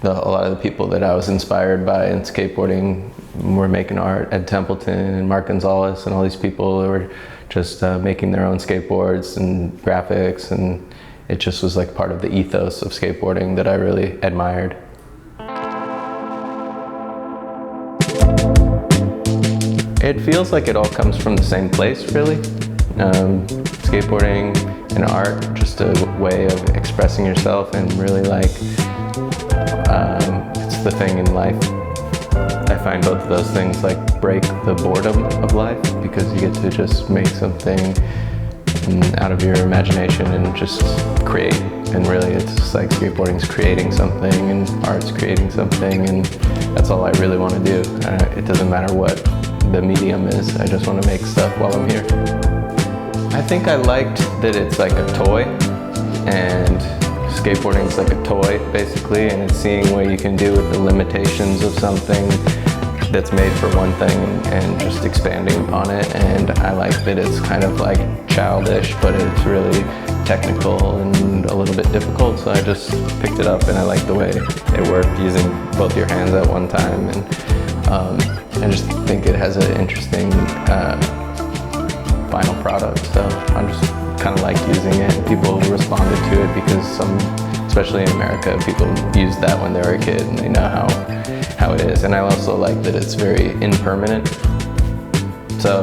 a lot of the people that I was inspired by in skateboarding were making art. Ed Templeton and Mark Gonzalez and all these people were just making their own skateboards and graphics, and it just was like part of the ethos of skateboarding that I really admired. It feels like it all comes from the same place, really. Skateboarding and art, just a way of expressing yourself, and really like it's the thing in life. I find both of those things like break the boredom of life, because you get to just make something out of your imagination and just create. And really it's just like skateboarding's creating something and art's creating something, and that's all I really want to do. It doesn't matter what the medium is, I just want to make stuff while I'm here. I think I liked that it's like a toy, and skateboarding's like a toy basically, and it's seeing what you can do with the limitations of something that's made for one thing and just expanding upon it. And I like that it's kind of like childish, but it's really technical and a little bit difficult, so I just picked it up and I like the way it worked using both your hands at one time. And I just think it has an interesting final product, so I just kind of liked using it. People responded to it because especially in America, people use that when they were a kid and they know how it is. And I also like that it's very impermanent. So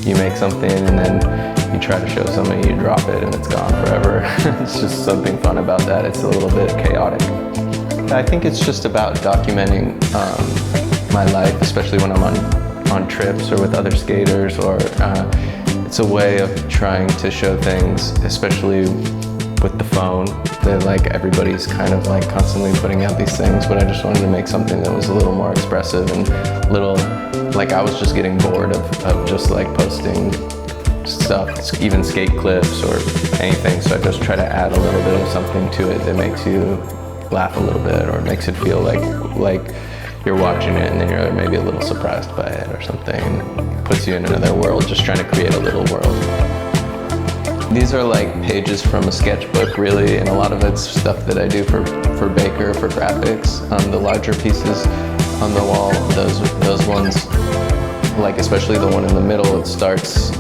you make something and then you try to show somebody, you drop it and it's gone forever. It's just something fun about that. It's a little bit chaotic. I think it's just about documenting my life, especially when I'm on trips or with other skaters, or it's a way of trying to show things, especially with the phone, that like everybody's kind of like constantly putting out these things, but I just wanted to make something that was a little more expressive and little, like I was just getting bored of just like posting stuff, even skate clips or anything, so I just try to add a little bit of something to it that makes you laugh a little bit, or makes it feel like you're watching it and then you're maybe a little surprised by it or something, and puts you in another world, just trying to create a little world. These are like pages from a sketchbook really, and a lot of it's stuff that I do for Baker, for graphics. The larger pieces on the wall, those ones, like especially the one in the middle, it starts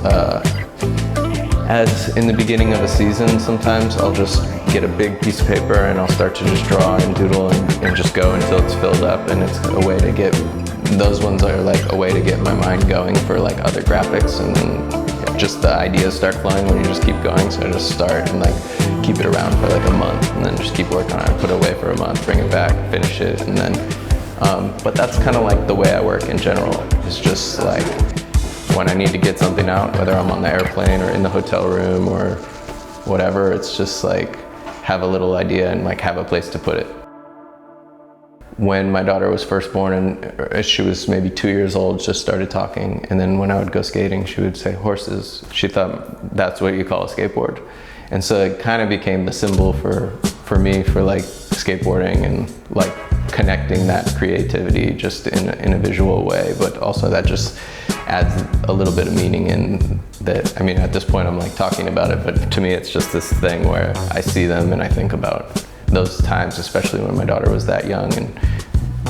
as in the beginning of a season. Sometimes I'll just get a big piece of paper and I'll start to just draw and doodle and just go until it's filled up, and it's a way to get, those ones are like a way to get my mind going for like other graphics, and then just the ideas start flowing when you just keep going. So I just start and like keep it around for like a month, and then just keep working on it, put it away for a month, bring it back, finish it, and then but that's kind of like the way I work in general. It's just like when I need to get something out, whether I'm on the airplane or in the hotel room or whatever, it's just like have a little idea and like have a place to put it. When my daughter was first born and she was maybe 2 years old, just started talking, and then when I would go skating, she would say horses. She thought that's what you call a skateboard. And so it kind of became the symbol for me for like skateboarding, and like connecting that creativity just in a visual way, but also that just adds a little bit of meaning in that. I mean, at this point I'm like talking about it, but to me it's just this thing where I see them and I think about those times, especially when my daughter was that young and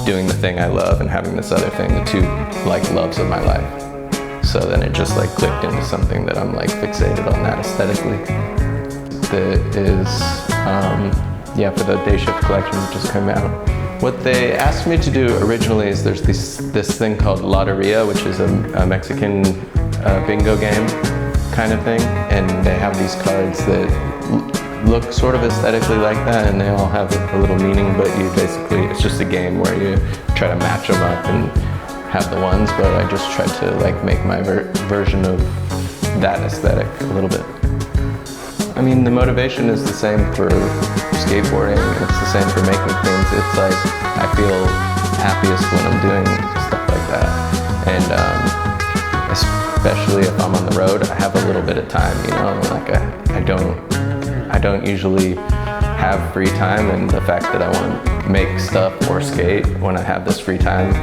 doing the thing I love and having this other thing, the two like loves of my life. So then it just like clicked into something that I'm like fixated on that aesthetically. That is, for the Dayshift collection that just came out. What they asked me to do originally is there's this thing called Loteria, which is a Mexican bingo game kind of thing, and they have these cards that look sort of aesthetically like that, and they all have a little meaning, but it's just a game where you try to match them up and have the ones, but I just tried to like make my version of that aesthetic a little bit. I mean, the motivation is the same for skateboarding, it's the same for making things. It's like, I feel happiest when I'm doing stuff like that. And especially if I'm on the road, I have a little bit of time, you know, like I don't usually have free time, and the fact that I want to make stuff or skate when I have this free time,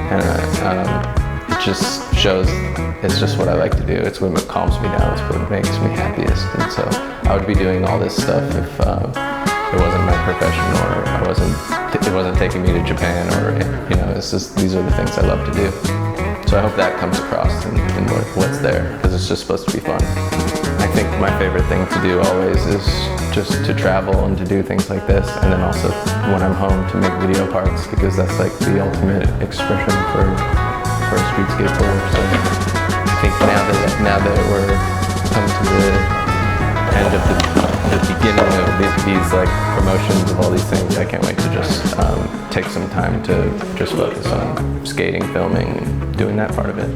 it just shows it's just what I like to do. It's what calms me down, it's what makes me happiest. And so I would be doing all this stuff it wasn't my profession, or it wasn't taking me to Japan, or it's just, these are the things I love to do. So I hope that comes across in what's there, because it's just supposed to be fun. I think my favorite thing to do always is just to travel and to do things like this, and then also when I'm home to make video parts, because that's like the ultimate expression for a street skateboarder. So I think now that we're coming to the end of the beginning of these like promotions of all these things, I can't wait to just take some time to just focus on skating, filming, and doing that part of it.